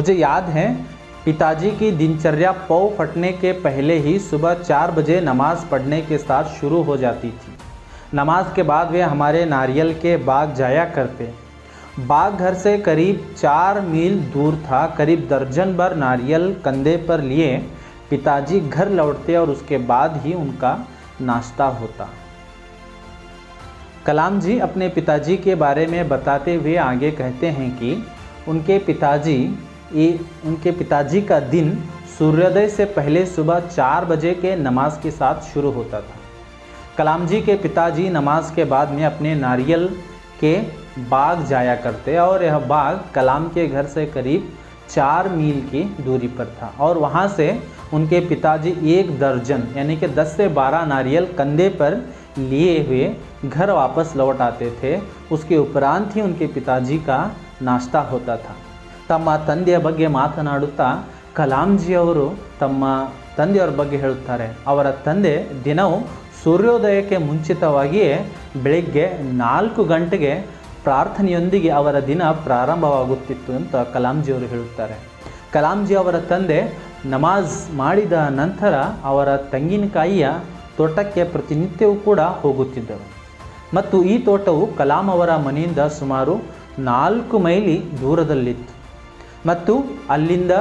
मुझे याद है पिताजी की दिनचर्या पौ फटने के पहले ही सुबह 4 बजे नमाज़ पढ़ने के साथ शुरू हो जाती थी। नमाज के बाद वे हमारे नारियल के बाग जाया करते। बाग घर से करीब 4 मील दूर था। करीब दर्जन भर नारियल कंधे पर लिए पिताजी घर लौटते और उसके बाद ही उनका नाश्ता होता। कलाम जी अपने पिताजी के बारे में बताते हुए आगे कहते हैं कि उनके पिताजी का दिन सूर्योदय से पहले सुबह 4 बजे के नमाज के साथ शुरू होता था। कलाम जी के पिताजी नमाज के बाद में अपने नारियल के बाग जाया करते और यह बाग कलाम के घर से करीब 4 मील की दूरी पर था और वहाँ से उनके पिताजी 1 दर्जन यानी कि 10 से 12 नारियल कंधे पर लिए हुए घर वापस लौट आते थे। उसके उपरांत ही उनके पिताजी का नाश्ता होता था। ತಮ್ಮ ತಂದೆಯ ಬಗ್ಗೆ ಮಾತನಾಡುತ್ತಾ ಕಲಾಂಜಿಯವರು ತಮ್ಮ ತಂದೆಯವರ ಬಗ್ಗೆ ಹೇಳುತ್ತಾರೆ. ಅವರ ತಂದೆ ದಿನವೂ ಸೂರ್ಯೋದಯಕ್ಕೆ ಮುಂಚಿತವಾಗಿಯೇ ಬೆಳಿಗ್ಗೆ 4 ಗಂಟೆಗೆ ಪ್ರಾರ್ಥನೆಯೊಂದಿಗೆ ಅವರ ದಿನ ಪ್ರಾರಂಭವಾಗುತ್ತಿತ್ತು ಅಂತ ಕಲಾಂಜಿಯವರು ಹೇಳುತ್ತಾರೆ. ಕಲಾಂಜಿ ಅವರ ತಂದೆ ನಮಾಜ್ ಮಾಡಿದ ನಂತರ ಅವರ ತೆಂಗಿನಕಾಯಿಯ ತೋಟಕ್ಕೆ ಪ್ರತಿನಿತ್ಯವೂ ಕೂಡ ಹೋಗುತ್ತಿದ್ದರು ಮತ್ತು ಈ ತೋಟವು ಕಲಾಂ ಅವರ ಮನೆಯಿಂದ ಸುಮಾರು 4 ಮೈಲಿ ದೂರದಲ್ಲಿತ್ತು ಮತ್ತು ಅಲ್ಲಿಂದ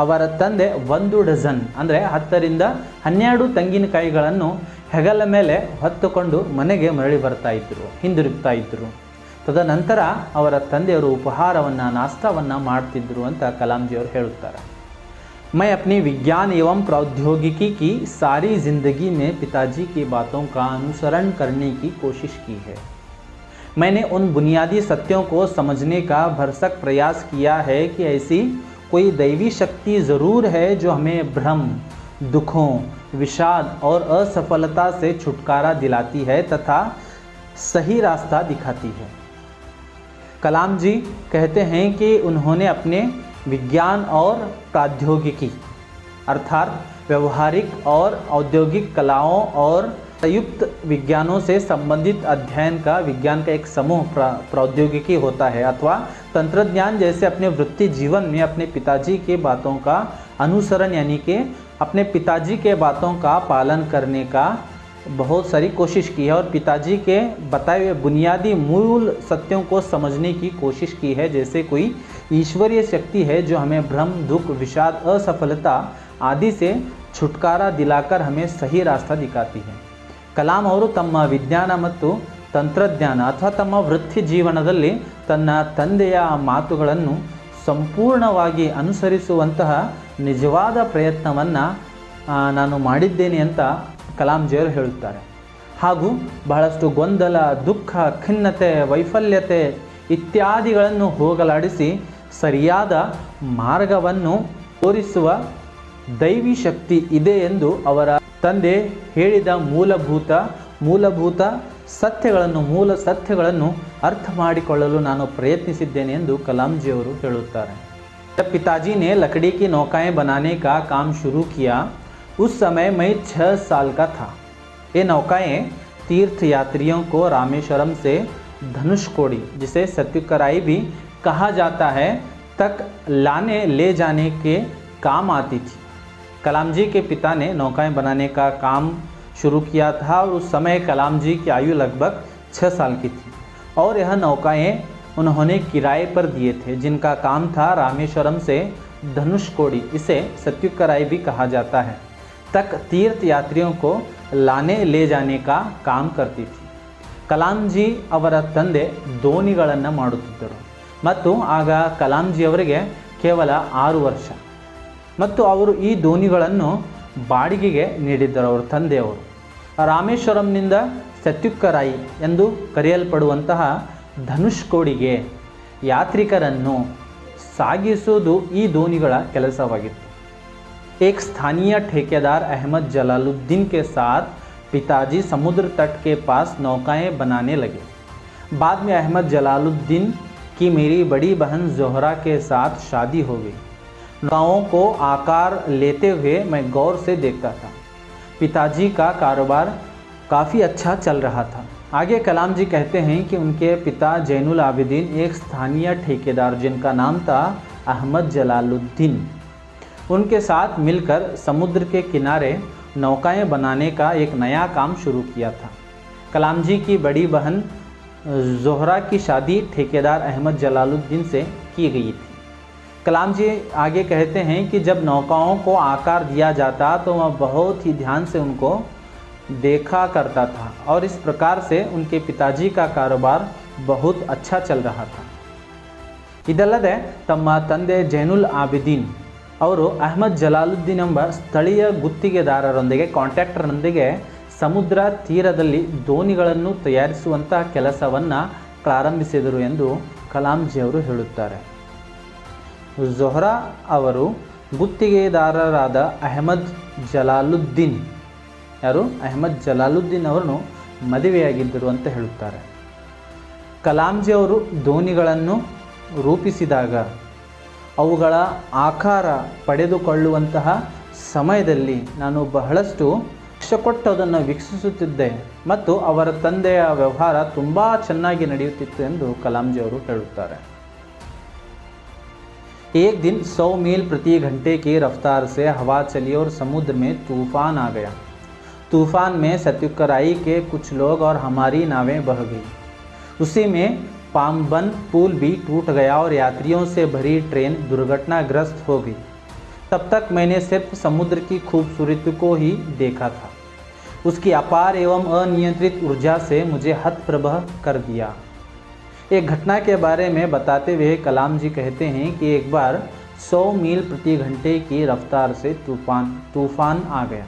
ಅವರ ತಂದೆ 1 ಡಜನ್ ಅಂದರೆ 10 ರಿಂದ 12 ತೆಂಗಿನಕಾಯಿಗಳನ್ನು ಹೆಗಲ ಮೇಲೆ ಹೊತ್ತುಕೊಂಡು ಮನೆಗೆ ಮರಳಿ ಹಿಂದಿರುಗ್ತಾ ಇದ್ದರು. ತದನಂತರ ಅವರ ತಂದೆಯವರು ಉಪಹಾರವನ್ನು ನಾಷ್ಟಾವನ್ನು ಮಾಡ್ತಿದ್ರು ಅಂತ ಕಲಾಂಜಿಯವರು ಹೇಳುತ್ತಾರೆ. मैं अपनी विज्ञान एवं प्रौद्योगिकी की सारी ज़िंदगी में पिताजी की बातों का अनुसरण करने की कोशिश की है। मैंने उन बुनियादी सत्यों को समझने का भरसक प्रयास किया है कि ऐसी कोई दैवी शक्ति ज़रूर है जो हमें भ्रम, दुखों, विषाद और असफलता से छुटकारा दिलाती है तथा सही रास्ता दिखाती है। कलाम जी कहते हैं कि उन्होंने अपने विज्ञान और प्रौद्योगिकी अर्थात व्यवहारिक और औद्योगिक कलाओं और संयुक्त विज्ञानों से संबंधित अध्ययन का विज्ञान का एक समूह प्रौद्योगिकी होता है अथवा तंत्रज्ञान जैसे अपने वृत्ति जीवन में अपने पिताजी के बातों का अनुसरण यानी कि अपने पिताजी के बातों का पालन करने का बहुत सारी कोशिश की है और पिताजी के बताए हुए बुनियादी मूल सत्यों को समझने की कोशिश की है जैसे कोई ईश्वरीय शक्ति है जो हमें भ्रम, दुख, विषाद, असफलता आदि से छुटकारा दिलाकर हमें सही रास्ता दिखाती है. ಕಲಾಂ ಅವರು ತಮ್ಮ ವಿಜ್ಞಾನ ಮತ್ತು ತಂತ್ರಜ್ಞಾನ ಅಥವಾ ತಮ್ಮ ವೃತ್ತಿ ಜೀವನದಲ್ಲಿ ತನ್ನ ತಂದೆಯ ಮಾತುಗಳನ್ನು ಸಂಪೂರ್ಣವಾಗಿ ಅನುಸರಿಸುವಂತಹ ನಿಜವಾದ ಪ್ರಯತ್ನವನ್ನು ನಾನು ಮಾಡಿದ್ದೇನೆ ಅಂತ ಕಲಾಂಜಿಯವರು ಹೇಳುತ್ತಾರೆ. ಹಾಗೂ ಬಹಳಷ್ಟು ಗೊಂದಲ, ದುಃಖ, ಖಿನ್ನತೆ, ವೈಫಲ್ಯತೆ ಇತ್ಯಾದಿಗಳನ್ನು ಹೋಗಲಾಡಿಸಿ ಸರಿಯಾದ ಮಾರ್ಗವನ್ನು ತೋರಿಸುವ ದೈವಿ ಶಕ್ತಿ ಇದೆ ಎಂದು ಅವರ ತಂದೆ ಹೇಳಿದ ಮೂಲಭೂತ ಸತ್ಯಗಳನ್ನು अर्थ ಮಾಡಿಕೊಳ್ಳಲು ನಾನು ಪ್ರಯತ್ನಿಸಿದ್ದೇನೆ ಎಂದು ಕಲಾಂಜಿಯವರು ಹೇಳುತ್ತಾರೆ. जब पिताजी ने लकड़ी की नौकाएं बनाने का काम शुरू किया उस समय मैं 6 साल का था. ये नौकाएं तीर्थ यात्रियों को रामेश्वरम से धनुषकोडी जिसे सत्युकराई भी कहा जाता है तक ले जाने के काम आती थी. कलाम जी के पिता ने नौकाएं बनाने का काम शुरू किया था और उस समय कलाम जी की आयु लगभग 6 साल की थी और यह नौकाएं उन्होंने किराए पर दिए थे जिनका काम था रामेश्वरम से धनुषकोडी इसे सत्युकराई भी कहा जाता है तक तीर्थ यात्रियों को ले जाने का काम करती थी. ಕಲಾಂ ಜಿ ಅವರ ತಂದೆ ದೋಣಿಗಳನ್ನು ಮಾಡುತ್ತಿದ್ದರು ಮತ್ತು ಆಗ ಕಲಾಂ ಜಿ ಅವರಿಗೆ ಕೇವಲ 6 ವರ್ಷ ಮತ್ತು ಅವರು ಈ ದೋಣಿಗಳನ್ನು ಬಾಡಿಗೆಗೆ ನೀಡಿದ್ದರು. ಅವರ ತಂದೆಯವರು ರಾಮೇಶ್ವರಂನಿಂದ ಸತ್ಯುಕರಾಯಿ ಎಂದು ಕರೆಯಲ್ಪಡುವಂತಹ ಧನುಷ್ಕೋಡಿಗೆ ಯಾತ್ರಿಕರನ್ನು ಸಾಗಿಸುವುದು ಈ ದೋಣಿಗಳ ಕೆಲಸವಾಗಿತ್ತು. एक स्थानीय ठेकेदार अहमद जलालुद्दीन के साथ पिताजी समुद्र तट के पास नौकाएं बनाने लगे. बाद में अहमद जलालुद्दीन की मेरी बड़ी बहन जोहरा के साथ शादी हो गई. नौकाओं को आकार लेते हुए मैं गौर से देखता था. पिताजी का कारोबार काफ़ी अच्छा चल रहा था. आगे कलाम जी कहते हैं कि उनके पिता जैनुल आबिदीन एक स्थानीय ठेकेदार जिनका नाम था अहमद जलालुद्दीन। उनके साथ मिलकर समुद्र के किनारे नौकाएं बनाने का एक नया काम शुरू किया था। कलाम जी की बड़ी बहन ज़ोहरा की शादी ठेकेदार अहमद जलालुद्दीन से की गई थी। कलाम जी आगे कहते हैं कि जब नौकाओं को आकार दिया जाता तो वह बहुत ही ध्यान से उनको देखा करता था और इस प्रकार से उनके पिताजी का कारोबार बहुत अच्छा चल रहा था। ಇದಲ್ಲದೆ ತಮ್ಮ ತಂದೆ ಜೈನುಲ್ ಆಬಿದೀನ್ ಅವರು ಅಹ್ಮದ್ ಜಲಾಲುದ್ದೀನ್ ಎಂಬ ಸ್ಥಳೀಯ ಗುತ್ತಿಗೆದಾರರೊಂದಿಗೆ ಕಾಂಟ್ರಾಕ್ಟರ್ನೊಂದಿಗೆ ಸಮುದ್ರ ತೀರದಲ್ಲಿ ದೋಣಿಗಳನ್ನು ತಯಾರಿಸುವಂತಹ ಕೆಲಸವನ್ನು ಪ್ರಾರಂಭಿಸಿದರು ಎಂದು ಕಲಾಂಜಿ ಅವರು ಹೇಳುತ್ತಾರೆ। ज़ोहरा ಅವರು ಗುತ್ತಿಗೆದಾರರಾದ ಅಹ್ಮದ್ ಜಲಾಲುದ್ದೀನ್ ಅಹ್ಮದ್ ಜಲಾಲುದ್ದೀನ್ ಅವರನ್ನು ಮದುವೆಯಾಗಿದ್ದರು ಅಂತ ಹೇಳುತ್ತಾರೆ। ಕಲಾಂಜಿ ಅವರು ದೋಣಿಗಳನ್ನು ರೂಪಿಸಿದಾಗ ಅವುಗಳ ಆಕಾರ ಪಡೆದುಕೊಳ್ಳುವಂತಹ ಸಮಯದಲ್ಲಿ ನಾನು ಬಹಳಷ್ಟು ಲಕ್ಷ್ಯ ಕೊಟ್ಟು ಅದನ್ನು ವೀಕ್ಷಿಸುತ್ತಿದ್ದೆ ಮತ್ತು ಅವರ ತಂದೆಯ ವ್ಯವಹಾರ ತುಂಬ ಚೆನ್ನಾಗಿ ನಡೆಯುತ್ತಿತ್ತು ಎಂದು ಕಲಾಂಜಿ ಅವರು ಹೇಳುತ್ತಾರೆ। एक दिन 100 मील प्रति घंटे की रफ्तार से हवा चली और समुद्र में तूफान आ गया। तूफान में सत्युकराई के कुछ लोग और हमारी नावें बह गई। उसी में पामबन पुल भी टूट गया और यात्रियों से भरी ट्रेन दुर्घटनाग्रस्त हो गई। तब तक मैंने सिर्फ समुद्र की खूबसूरती को ही देखा था। उसकी अपार एवं अनियंत्रित ऊर्जा से मुझे हतप्रभ कर दिया। एक घटना के बारे में बताते हुए कलाम जी कहते हैं कि एक बार 100 मील प्रति घंटे की रफ्तार से तूफान आ गया।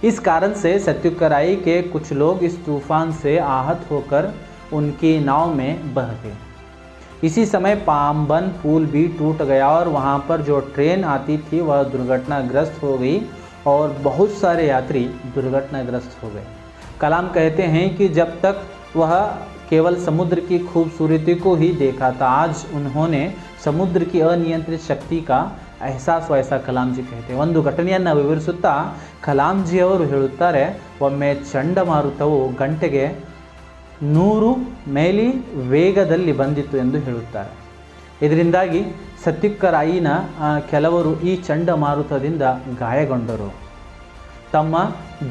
इस कारण से सत्युकराई के कुछ लोग इस तूफान से आहत होकर उनकी नाव में बह गए। इसी समय पामबन पुल भी टूट गया और वहाँ पर जो ट्रेन आती थी वह दुर्घटनाग्रस्त हो गई और बहुत सारे यात्री दुर्घटनाग्रस्त हो गए। कलाम कहते हैं कि जब तक वह केवल समुद्र की खूबसूरती को ही देखा था, आज उन्होंने समुद्र की अनियंत्रित शक्ति का एहसास हुआ, ऐसा कलाम जी कहते हैं। ಒಂದು ಘಟನೆಯನ್ನು ವಿವರಿಸುತ್ತಾ ಕಲಾಂ ಜಿ ಅವರು ಹೇಳುತ್ತಾರೆ, ಒಮ್ಮೆ ಚಂಡಮಾರುತವು ಗಂಟೆಗೆ 100 ಮೈಲಿ ವೇಗದಲ್ಲಿ ಬಂದಿತ್ತು ಎಂದು ಹೇಳುತ್ತಾರೆ। ಇದರಿಂದಾಗಿ ಸತ್ಯುಕರಾಯಿನ ಕೆಲವರು ಈ ಚಂಡಮಾರುತದಿಂದ ಗಾಯಗೊಂಡರು, ತಮ್ಮ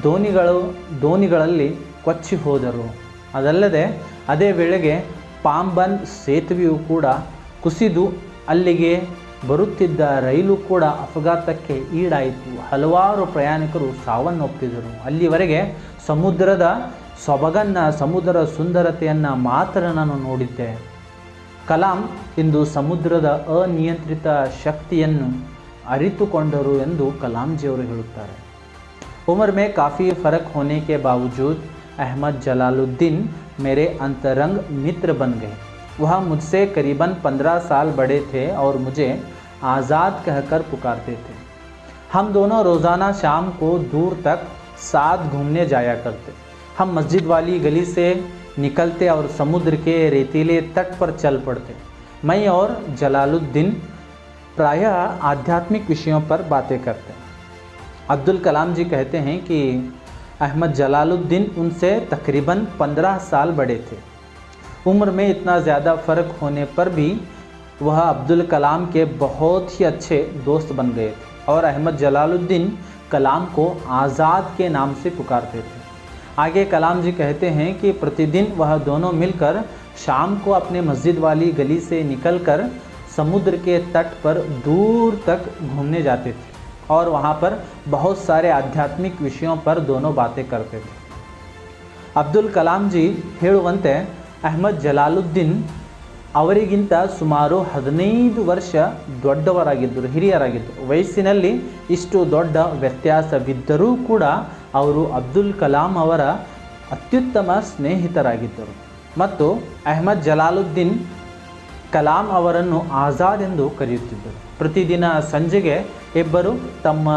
ದೋಣಿಗಳಲ್ಲಿ ಕೊಚ್ಚಿ ಹೋದರು। ಅದಲ್ಲದೆ ಅದೇ ವೇಳೆಗೆ ಪಾಂಬನ್ ಸೇತುವೆಯು ಕೂಡ ಕುಸಿದು ಅಲ್ಲಿಗೆ ಬರುತ್ತಿದ್ದ ರೈಲು ಕೂಡ ಅಪಘಾತಕ್ಕೆ ಈಡಾಯಿತು। ಹಲವಾರು ಪ್ರಯಾಣಿಕರು ಸಾವನ್ನಪ್ಪಿದರು। ಅಲ್ಲಿವರೆಗೆ ಸಮುದ್ರದ ಸೊಬಗನ್ನು, ಸಮುದ್ರ ಸುಂದರತೆಯನ್ನು ಮಾತ್ರ ನಾನು ನೋಡಿದ್ದೆ। ಕಲಾಂ ಇಂದು ಸಮುದ್ರದ ಅನಿಯಂತ್ರಿತ ಶಕ್ತಿಯನ್ನು ಅರಿತುಕೊಂಡರು ಎಂದು ಕಲಾಂ ಜಿ ಅವರು ಹೇಳುತ್ತಾರೆ। उम्र में काफ़ी फ़र्क होने के बावजूद अहमद जलालुद्दीन मेरे अंतरंग मित्र बन गए। वह मुझसे करीबन 15 साल बड़े थे और मुझे आज़ाद कहकर पुकारते थे। हम दोनों रोज़ाना शाम को दूर तक साथ घूमने जाया करते। हम मस्जिद वाली गली से निकलते और समुद्र के रेतीले तट पर चल पड़ते। मैं और जलालुद्दीन प्रायः आध्यात्मिक विषयों पर बातें करते। अब्दुल कलाम जी कहते हैं कि अहमद जलालुद्दीन उनसे तकरीबन 15 साल बड़े थे। उम्र में इतना ज़्यादा फ़र्क होने पर भी वह अब्दुल कलाम के बहुत ही अच्छे दोस्त बन गए थे और अहमद जलालुद्दीन कलाम को आज़ाद के नाम से पुकारते थे। आगे कलाम जी कहते हैं कि प्रतिदिन वह दोनों मिलकर शाम को अपने मस्जिद वाली गली से निकलकर समुद्र के तट पर दूर तक घूमने जाते थे और वहाँ पर बहुत सारे आध्यात्मिक विषयों पर दोनों बातें करते थे। ಅಬ್ದುಲ್ ಕಲಾಂ ಜಿ ಹೇಳುವಂತೆ ಅಹ್ಮದ್ ಜಲಾಲುದ್ದೀನ್ ಅವರಿಗಿಂತ ಸುಮಾರು 15 ವರ್ಷ ದೊಡ್ಡವರಾಗಿದ್ದರು, ಹಿರಿಯರಾಗಿದ್ದರು। ವಯಸ್ಸಿನಲ್ಲಿ ಇಷ್ಟು ದೊಡ್ಡ ವ್ಯತ್ಯಾಸವಿದ್ದರೂ ಕೂಡ ಅವರು ಅಬ್ದುಲ್ ಕಲಾಂ ಅವರ ಅತ್ಯುತ್ತಮ ಸ್ನೇಹಿತರಾಗಿದ್ದರು ಮತ್ತು ಅಹ್ಮದ್ ಜಲಾಲುದ್ದೀನ್ ಕಲಾಂ ಅವರನ್ನು ಆಜಾದ್ ಎಂದು ಕರೆಯುತ್ತಿದ್ದರು। ಪ್ರತಿದಿನ ಸಂಜೆಗೆ ಇಬ್ಬರು ತಮ್ಮ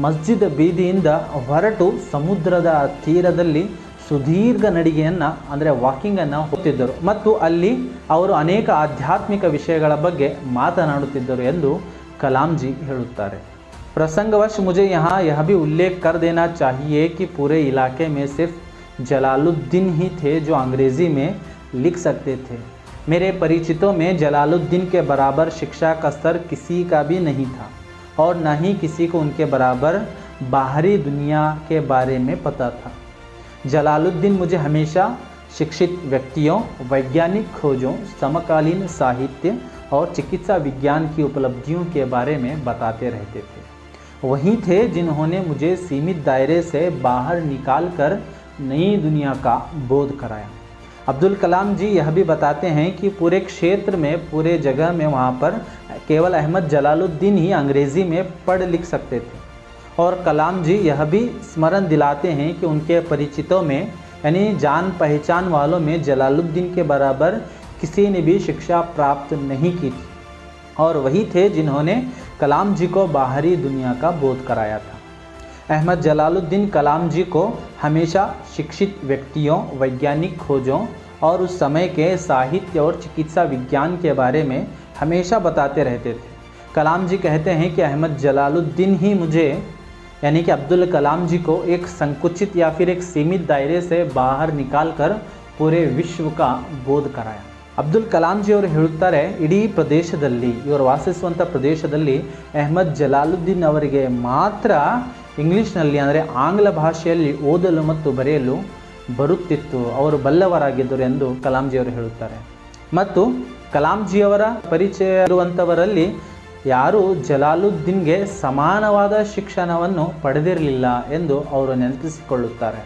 ಮಸ್ಜಿದ್ ಬೀದಿಯಿಂದ ಹೊರಟು ಸಮುದ್ರದ ತೀರದಲ್ಲಿ ಸುದೀರ್ಘ ನಡಿಗೆಯನ್ನು ಅಂದರೆ ವಾಕಿಂಗನ್ನು ಹೋಗ್ತಿದ್ದರು ಮತ್ತು ಅಲ್ಲಿ ಅವರು ಅನೇಕ ಆಧ್ಯಾತ್ಮಿಕ ವಿಷಯಗಳ ಬಗ್ಗೆ ಮಾತನಾಡುತ್ತಿದ್ದರು ಎಂದು ಕಲಾಂ ಜಿ ಹೇಳುತ್ತಾರೆ। प्रसंगवश मुझे यहाँ यह भी उल्लेख कर देना चाहिए कि पूरे इलाके में सिर्फ जलालुद्दीन ही थे जो अंग्रेज़ी में लिख सकते थे। मेरे परिचितों में जलालुद्दीन के बराबर शिक्षा का स्तर किसी का भी नहीं था और न ही किसी को उनके बराबर बाहरी दुनिया के बारे में पता था। जलालुद्दीन मुझे हमेशा शिक्षित व्यक्तियों, वैज्ञानिक खोजों, समकालीन साहित्य और चिकित्सा विज्ञान की उपलब्धियों के बारे में बताते रहते थे। वही थे जिन्होंने मुझे सीमित दायरे से बाहर निकालकर नई दुनिया का बोध कराया। अब्दुल कलाम जी यह भी बताते हैं कि पूरे क्षेत्र में, पूरे जगह में वहाँ पर केवल अहमद जलालुद्दीन ही अंग्रेज़ी में पढ़ लिख सकते थे। और कलाम जी यह भी स्मरण दिलाते हैं कि उनके परिचितों में, यानी जान पहचान वालों में, जलालुद्दीन के बराबर किसी ने भी शिक्षा प्राप्त नहीं की थी और वही थे जिन्होंने कलाम जी को बाहरी दुनिया का बोध कराया था। अहमद जलालुद्दीन कलाम जी को हमेशा शिक्षित व्यक्तियों, वैज्ञानिक खोजों और उस समय के साहित्य और चिकित्सा विज्ञान के बारे में हमेशा बताते रहते थे। कलाम जी कहते हैं कि अहमद जलालुद्दीन ही मुझे, यानी कि अब्दुल कलाम जी को, एक संकुचित या फिर एक सीमित दायरे से बाहर निकालकर पूरे विश्व का बोध कराया। ಅಬ್ದುಲ್ ಕಲಾಂ ಜಿ ಅವರು ಹೇಳುತ್ತಾರೆ, ಇಡೀ ಪ್ರದೇಶದಲ್ಲಿ, ಇವರು ವಾಸಿಸುವಂಥ ಪ್ರದೇಶದಲ್ಲಿ ಅಹ್ಮದ್ ಜಲಾಲುದ್ದೀನ್ ಅವರಿಗೆ ಮಾತ್ರ ಇಂಗ್ಲೀಷ್ನಲ್ಲಿ ಅಂದರೆ ಆಂಗ್ಲ ಭಾಷೆಯಲ್ಲಿ ಓದಲು ಮತ್ತು ಬರೆಯಲು ಬರುತ್ತಿತ್ತು, ಅವರು ಬಲ್ಲವರಾಗಿದ್ದರು ಎಂದು ಕಲಾಂ ಜಿ ಅವರು ಹೇಳುತ್ತಾರೆ. ಮತ್ತು ಕಲಾಂ ಜಿ ಅವರ ಪರಿಚಯ ಇರುವಂಥವರಲ್ಲಿ ಯಾರೂ ಜಲಾಲುದ್ದೀನ್ಗೆ ಸಮಾನವಾದ ಶಿಕ್ಷಣವನ್ನು ಪಡೆದಿರಲಿಲ್ಲ ಎಂದು ಅವರು ನೆನಪಿಸಿಕೊಳ್ಳುತ್ತಾರೆ.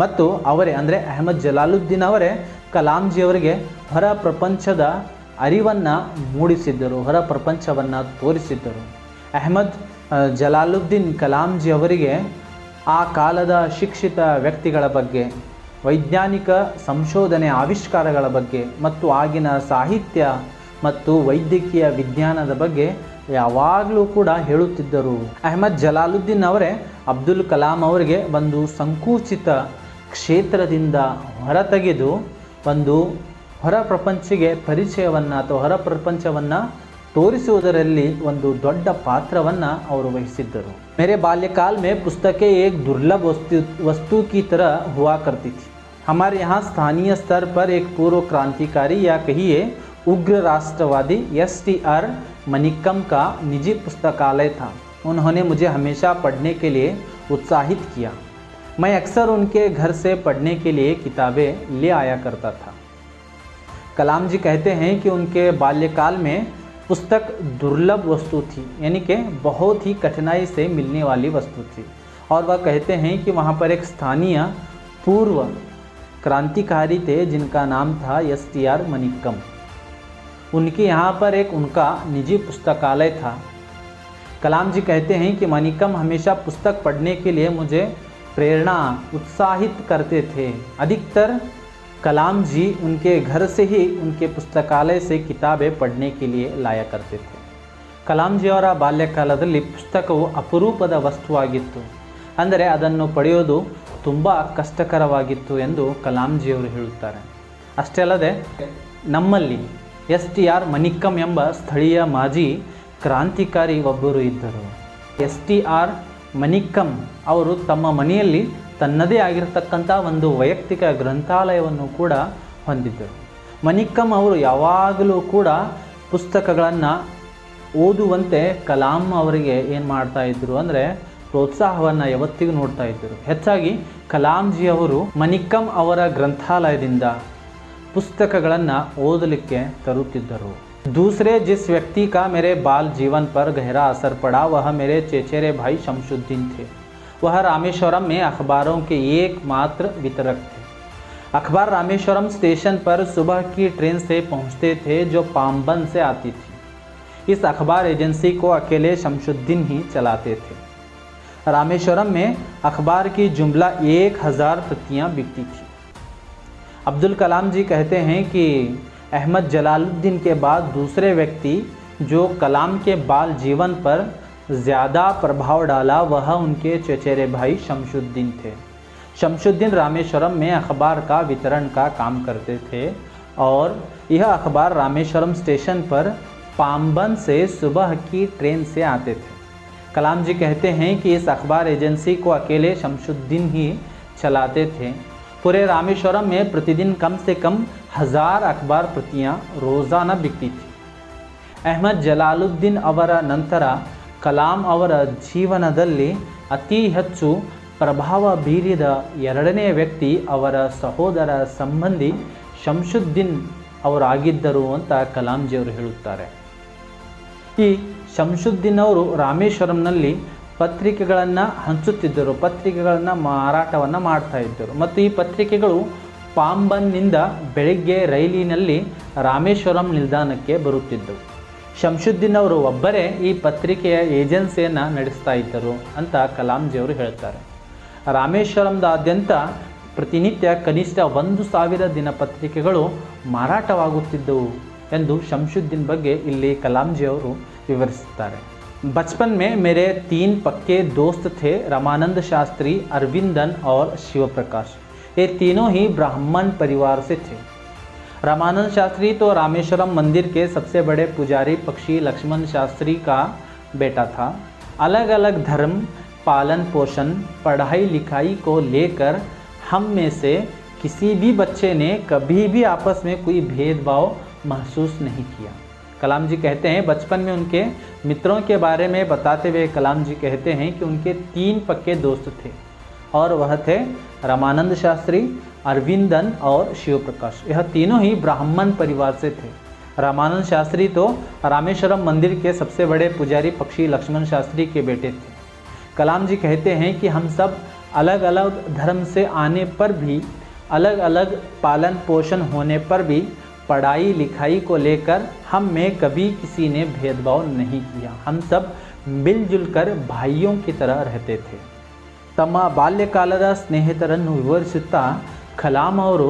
ಮತ್ತು ಅವರೇ ಅಂದರೆ ಅಹ್ಮದ್ ಜಲಾಲುದ್ದೀನ್ ಅವರೇ ಕಲಾಂ ಜಿ ಅವರಿಗೆ ಹೊರ ಪ್ರಪಂಚದ ಅರಿವನ್ನು ಮೂಡಿಸಿದ್ದರು, ಹೊರ ಪ್ರಪಂಚವನ್ನು ತೋರಿಸಿದ್ದರು. ಅಹ್ಮದ್ ಜಲಾಲುದ್ದೀನ್ ಕಲಾಂ ಜಿ ಅವರಿಗೆ ಆ ಕಾಲದ ಶಿಕ್ಷಿತ ವ್ಯಕ್ತಿಗಳ ಬಗ್ಗೆ, ವೈಜ್ಞಾನಿಕ ಸಂಶೋಧನೆ ಆವಿಷ್ಕಾರಗಳ ಬಗ್ಗೆ ಮತ್ತು ಆಗಿನ ಸಾಹಿತ್ಯ ಮತ್ತು ವೈದ್ಯಕೀಯ ವಿಜ್ಞಾನದ ಬಗ್ಗೆ ಯಾವಾಗಲೂ ಕೂಡ ಹೇಳುತ್ತಿದ್ದರು. ಅಹ್ಮದ್ ಜಲಾಲುದ್ದೀನ್ ಅವರೇ ಅಬ್ದುಲ್ ಕಲಾಂ ಅವರಿಗೆ ಒಂದು ಸಂಕುಚಿತ ಕ್ಷೇತ್ರದಿಂದ ಹೊರತೆಗೆದು ಒಂದು ಹೊರ ಪ್ರಪಂಚಕ್ಕೆ ಪರಿಚಯವನ್ನು ಅಥವಾ ಹೊರ ಪ್ರಪಂಚವನ್ನು ತೋರಿಸುವುದರಲ್ಲಿ ಒಂದು ದೊಡ್ಡ ಪಾತ್ರವನ್ನು ಅವರು ವಹಿಸಿದ್ದರು. मेरे बाल्यकाल में पुस्तकें एक दुर्लभ वस्तु की तरह हुआ करती थी. हमारे यहाँ स्थानीय स्तर पर एक पूर्व क्रांतिकारी या कहिए उग्र राष्ट्रवादी STR मनिक्कम का निजी पुस्तकालय था. उन्होंने मुझे हमेशा पढ़ने के लिए उत्साहित किया. मैं अक्सर उनके घर से पढ़ने के लिए किताबें ले आया करता था. कलाम जी कहते हैं कि उनके बाल्यकाल में पुस्तक दुर्लभ वस्तु थी, यानी कि बहुत ही कठिनाई से मिलने वाली वस्तु थी. और वह कहते हैं कि वहाँ पर एक स्थानीय पूर्व क्रांतिकारी थे जिनका नाम था STR मनिक्कम. उनके यहाँ पर एक उनका निजी पुस्तकालय था. कलाम जी कहते हैं कि मनिक्कम हमेशा पुस्तक पढ़ने के लिए मुझे प्रेरणा, उत्साहित करते थे. अधिकतर कलाम जी उनके घर से ही उनके पुस्तकालय से किताबें पढ़ने के लिए लाया करते थे. ಕಲಾಂ ಜಿ ಅವರ ಬಾಲ್ಯಕಾಲದಲ್ಲಿ ಪುಸ್ತಕವು ಅಪರೂಪದ ವಸ್ತುವಾಗಿತ್ತು, ಅಂದರೆ ಅದನ್ನು ಪಡೆಯೋದು ತುಂಬ ಕಷ್ಟಕರವಾಗಿತ್ತು ಎಂದು ಕಲಾಂ ಜಿ ಅವರು ಹೇಳುತ್ತಾರೆ. ಅಷ್ಟೇ ಅಲ್ಲದೆ ನಮ್ಮಲ್ಲಿ STR ಮನಿಕ್ಕಂ ಎಂಬ ಸ್ಥಳೀಯ ಮಾಜಿ ಕ್ರಾಂತಿಕಾರಿ ಒಬ್ಬರು ಇದ್ದರು. STR ಮನಿಕ್ಕಂ ಅವರು ತಮ್ಮ ಮನೆಯಲ್ಲಿ ತನ್ನದೇ ಆಗಿರತಕ್ಕಂಥ ಒಂದು ವೈಯಕ್ತಿಕ ಗ್ರಂಥಾಲಯವನ್ನು ಕೂಡ ಹೊಂದಿದ್ದರು. ಮನಿಕ್ಕಂ ಅವರು ಯಾವಾಗಲೂ ಕೂಡ ಪುಸ್ತಕಗಳನ್ನು ಓದುವಂತೆ ಕಲಾಂ ಅವರಿಗೆ ಏನು ಮಾಡ್ತಾ ಇದ್ದರು ಅಂದರೆ ಪ್ರೋತ್ಸಾಹವನ್ನು ಯಾವತ್ತಿಗೂ ನೋಡ್ತಾ ಇದ್ದರು. ಹೆಚ್ಚಾಗಿ ಕಲಾಂ ಜಿ ಅವರು ಮನಿಕ್ಕಂ ಅವರ ಗ್ರಂಥಾಲಯದಿಂದ ಪುಸ್ತಕಗಳನ್ನು ಓದಲಿಕ್ಕೆ ತರುತ್ತಿದ್ದರು. दूसरे जिस व्यक्ति का मेरे बाल जीवन पर गहरा असर पड़ा वह मेरे चचेरे भाई शमशुद्दीन थे. वह रामेश्वरम में अखबारों के एकमात्र वितरक थे. अखबार रामेश्वरम स्टेशन पर सुबह की ट्रेन से पहुंचते थे जो पाम्बन से आती थी. इस अखबार एजेंसी को अकेले शमशुद्दीन ही चलाते थे. रामेश्वरम में अखबार की जुमला 1000 प्रतियाँ बिकती थी. अब्दुल कलाम जी कहते हैं कि अहमद जलालुद्दीन के बाद दूसरे व्यक्ति जो कलाम के बाल जीवन पर ज़्यादा प्रभाव डाला वह उनके चचेरे भाई शमशुद्दीन थे. शमशुद्दीन रामेश्वरम में अखबार का वितरण का काम करते थे और यह अखबार रामेश्वरम स्टेशन पर पाम्बन से सुबह की ट्रेन से आते थे. कलाम जी कहते हैं कि इस अखबार एजेंसी को अकेले शमशुद्दीन ही चलाते थे. पूरे रामेश्वरम में प्रतिदिन कम से कम 1000 अखबार प्रतियां रोज़ाना बिकती थी। ಅಹ್ಮದ್ ಜಲಾಲುದ್ದೀನ್ ಅವರ ನಂತರ ಕಲಾಂ ಅವರ ಜೀವನದಲ್ಲಿ ಅತಿ ಹೆಚ್ಚು ಪ್ರಭಾವ ಬೀರಿದ ಎರಡನೇ ವ್ಯಕ್ತಿ ಅವರ ಸಹೋದರ ಸಂಬಂಧಿ ಶಂಶುದ್ದೀನ್ ಅವರಾಗಿದ್ದರು ಅಂತ ಕಲಾಂಜಿಯವರು ಹೇಳುತ್ತಾರೆ. ಈ ಶಂಶುದ್ದೀನ್ ಅವರು ರಾಮೇಶ್ವರಂನಲ್ಲಿ ಪತ್ರಿಕೆಗಳನ್ನು ಹಂಚುತ್ತಿದ್ದರು, ಪತ್ರಿಕೆಗಳನ್ನು ಮಾರಾಟವನ್ನು ಮಾಡ್ತಾ ಇದ್ದರು. ಮತ್ತು ಈ ಪತ್ರಿಕೆಗಳು ಪಾಂಬನ್ನಿಂದ ಬೆಳಗ್ಗೆ ರೈಲಿನಲ್ಲಿ ರಾಮೇಶ್ವರಂ ನಿಲ್ದಾಣಕ್ಕೆ ಬರುತ್ತಿದ್ದವು. ಶಂಶುದ್ದೀನ್ ಅವರು ಒಬ್ಬರೇ ಈ ಪತ್ರಿಕೆಯ ಏಜೆನ್ಸಿಯನ್ನು ನಡೆಸ್ತಾ ಇದ್ದರು ಅಂತ ಕಲಾಂಜಿಯವರು ಹೇಳ್ತಾರೆ. ರಾಮೇಶ್ವರಂದಾದ್ಯಂತ ಪ್ರತಿನಿತ್ಯ ಕನಿಷ್ಠ 1000 ದಿನಪತ್ರಿಕೆಗಳು ಮಾರಾಟವಾಗುತ್ತಿದ್ದವು ಎಂದು ಶಂಶುದ್ದೀನ್ ಬಗ್ಗೆ ಇಲ್ಲಿ ಕಲಾಂಜಿಯವರು ವಿವರಿಸುತ್ತಾರೆ. बचपन में मेरे 3 पक्के दोस्त थे, रामानंद शास्त्री, अरविंदन और शिव प्रकाश. ये तीनों ही ब्राह्मण परिवार से थे. रामानंद शास्त्री तो रामेश्वरम मंदिर के सबसे बड़े पुजारी पक्षी लक्ष्मण शास्त्री का बेटा था. अलग अलग धर्म, पालन पोषण, पढ़ाई लिखाई को लेकर हम में से किसी भी बच्चे ने कभी भी आपस में कोई भेदभाव महसूस नहीं किया. कलाम जी कहते हैं बचपन में उनके मित्रों के बारे में बताते हुए कलाम जी कहते हैं कि उनके 3 पक्के दोस्त थे और वह थे रामानंद शास्त्री, अरविंदन और शिव प्रकाश. यह तीनों ही ब्राह्मण परिवार से थे. रामानंद शास्त्री तो रामेश्वरम मंदिर के सबसे बड़े पुजारी पक्षी लक्ष्मण शास्त्री के बेटे थे. कलाम जी कहते हैं कि हम सब अलग अलग धर्म से आने पर भी, अलग अलग पालन पोषण होने पर भी, पढ़ाई लिखाई को लेकर हम में कभी किसी ने भेदभाव नहीं किया. हम सब मिलजुल कर भाइयों की तरह रहते थे. ತಮ್ಮ ಬಾಲ್ಯಕಾಲದ ಸ್ನೇಹಿತರನ್ನು ವಿವರಿಸುತ್ತಾ ಕಲಾಂ ಅವರು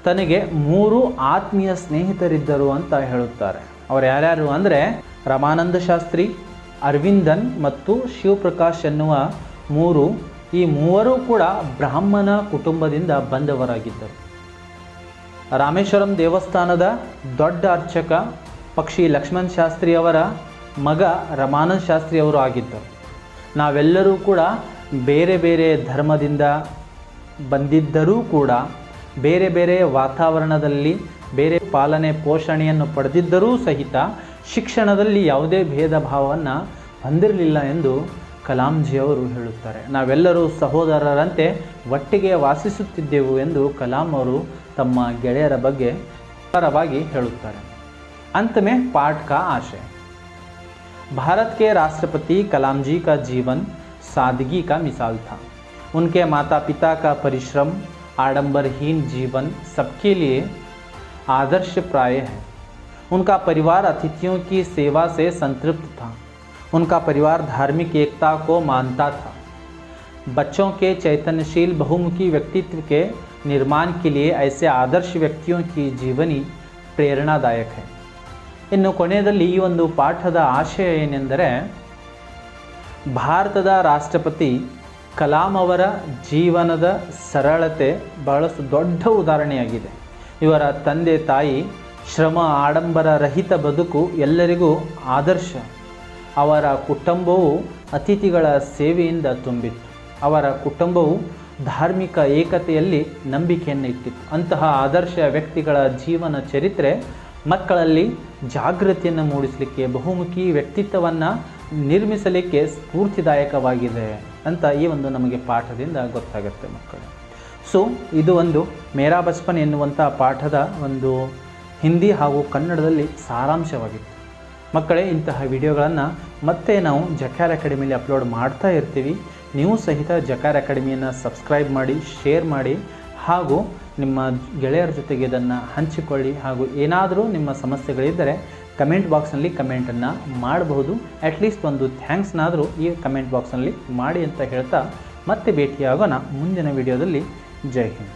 ತನಗೆ 3 ಆತ್ಮೀಯ ಸ್ನೇಹಿತರಿದ್ದರು ಅಂತ ಹೇಳುತ್ತಾರೆ. ಅವರು ಯಾರ್ಯಾರು ಅಂದರೆ ರಾಮಾನಂದ ಶಾಸ್ತ್ರಿ, ಅರವಿಂದನ್ ಮತ್ತು ಶಿವಪ್ರಕಾಶ್ ಎನ್ನುವ 3. ಈ 3 ಕೂಡ ಬ್ರಾಹ್ಮಣ ಕುಟುಂಬದಿಂದ ಬಂದವರಾಗಿದ್ದರು. ರಾಮೇಶ್ವರಂ ದೇವಸ್ಥಾನದ ದೊಡ್ಡ ಅರ್ಚಕ ಪಕ್ಷಿ ಲಕ್ಷ್ಮಣ್ ಶಾಸ್ತ್ರಿ ಅವರ ಮಗ ರಾಮಾನಂದ ಶಾಸ್ತ್ರಿ ಅವರು ಆಗಿದ್ದರು. ನಾವೆಲ್ಲರೂ ಕೂಡ ಬೇರೆ ಬೇರೆ ಧರ್ಮದಿಂದ ಬಂದಿದ್ದರೂ ಕೂಡ, ಬೇರೆ ಬೇರೆ ವಾತಾವರಣದಲ್ಲಿ ಬೇರೆ ಪಾಲನೆ ಪೋಷಣೆಯನ್ನು ಪಡೆದಿದ್ದರೂ ಸಹಿತ ಶಿಕ್ಷಣದಲ್ಲಿ ಯಾವುದೇ ಭೇದ ಭಾವವನ್ನು ಹೊಂದಿರಲಿಲ್ಲ ಎಂದು ಕಲಾಂಜಿಯವರು ಹೇಳುತ್ತಾರೆ. ನಾವೆಲ್ಲರೂ ಸಹೋದರರಂತೆ ಒಟ್ಟಿಗೆ ವಾಸಿಸುತ್ತಿದ್ದೆವು ಎಂದು ಕಲಾಂ ಅವರು ತಮ್ಮ ಗೆಳೆಯರ ಬಗ್ಗೆ ವಿವರವಾಗಿ ಹೇಳುತ್ತಾರೆ. अंत में पाठ का आशय. भारत के राष्ट्रपति कलाम जी का जीवन सादगी का मिसाल था. उनके माता पिता का परिश्रम, आडंबरहीन जीवन सबके लिए आदर्श प्राय है. उनका परिवार अतिथियों की सेवा से संतृप्त था. उनका परिवार धार्मिक एकता को मानता था. बच्चों के चैतन्यशील बहुमुखी व्यक्तित्व के निर्माण के लिए ऐसे आदर्श व्यक्तियों की जीवनी प्रेरणादायक है. ಇನ್ನು ಕೊನೆಯಲ್ಲಿ ಈ ಒಂದು ಪಾಠದ ಆಶಯ ಏನೆಂದರೆ, ಭಾರತದ ರಾಷ್ಟ್ರಪತಿ ಕಲಾಂ ಅವರ ಜೀವನದ ಸರಳತೆ ಬಹಳಷ್ಟು ದೊಡ್ಡ ಉದಾಹರಣೆಯಾಗಿದೆ. ಇವರ ತಂದೆ ತಾಯಿ ಶ್ರಮ, ಆಡಂಬರ ರಹಿತ ಬದುಕು ಎಲ್ಲರಿಗೂ ಆದರ್ಶ. ಅವರ ಕುಟುಂಬವು ಅತಿಥಿಗಳ ಸೇವೆಯಿಂದ ತುಂಬಿತ್ತು. ಅವರ ಕುಟುಂಬವು ಧಾರ್ಮಿಕ ಏಕತೆಯಲ್ಲಿ ನಂಬಿಕೆಯನ್ನು ಇಟ್ಟಿತ್ತು. ಅಂತಹ ಆದರ್ಶ ವ್ಯಕ್ತಿಗಳ ಜೀವನ ಚರಿತ್ರೆ ಮಕ್ಕಳಲ್ಲಿ ಜಾಗೃತಿಯನ್ನು ಮೂಡಿಸಲಿಕ್ಕೆ, ಬಹುಮುಖಿ ವ್ಯಕ್ತಿತ್ವವನ್ನು ನಿರ್ಮಿಸಲಿಕ್ಕೆ ಸ್ಫೂರ್ತಿದಾಯಕವಾಗಿದೆ ಅಂತ ಈ ಒಂದು ನಮಗೆ ಪಾಠದಿಂದ ಗೊತ್ತಾಗುತ್ತೆ ಮಕ್ಕಳು. ಸೊ ಇದು ಒಂದು ಮೇರಾ ಬಚ್ಪನ್ ಎನ್ನುವಂಥ ಪಾಠದ ಒಂದು ಹಿಂದಿ ಹಾಗೂ ಕನ್ನಡದಲ್ಲಿ ಸಾರಾಂಶವಾಗಿತ್ತು. ಮಕ್ಕಳೇ, ಇಂತಹ ವಿಡಿಯೋಗಳನ್ನು ಮತ್ತೆ ನಾವು ಜಕಾರ್ ಅಕಾಡೆಮಿಯಲ್ಲಿ ಅಪ್ಲೋಡ್ ಮಾಡ್ತಾ ಇರ್ತೀವಿ. ನೀವು ಸಹಿತ ಜಕಾರ್ ಅಕಾಡೆಮಿಯನ್ನು ಸಬ್ಸ್ಕ್ರೈಬ್ ಮಾಡಿ, ಶೇರ್ ಮಾಡಿ ಹಾಗೂ ನಿಮ್ಮ ಗೆಳೆಯರ ಜೊತೆಗೆ ಇದನ್ನು ಹಂಚಿಕೊಳ್ಳಿ. ಹಾಗೂ ಏನಾದರೂ ನಿಮ್ಮ ಸಮಸ್ಯೆಗಳಿದ್ದರೆ ಕಮೆಂಟ್ ಬಾಕ್ಸ್ನಲ್ಲಿ ಕಮೆಂಟನ್ನು ಮಾಡಬಹುದು. ಅಟ್ಲೀಸ್ಟ್ ಒಂದು ಥ್ಯಾಂಕ್ಸ್ನಾದರೂ ಈ ಕಮೆಂಟ್ ಬಾಕ್ಸ್ನಲ್ಲಿ ಮಾಡಿ ಅಂತ ಹೇಳ್ತಾ ಮತ್ತೆ ಭೇಟಿಯಾಗೋಣ ಮುಂದಿನ ವಿಡಿಯೋದಲ್ಲಿ. ಜೈ ಹಿಂದ್.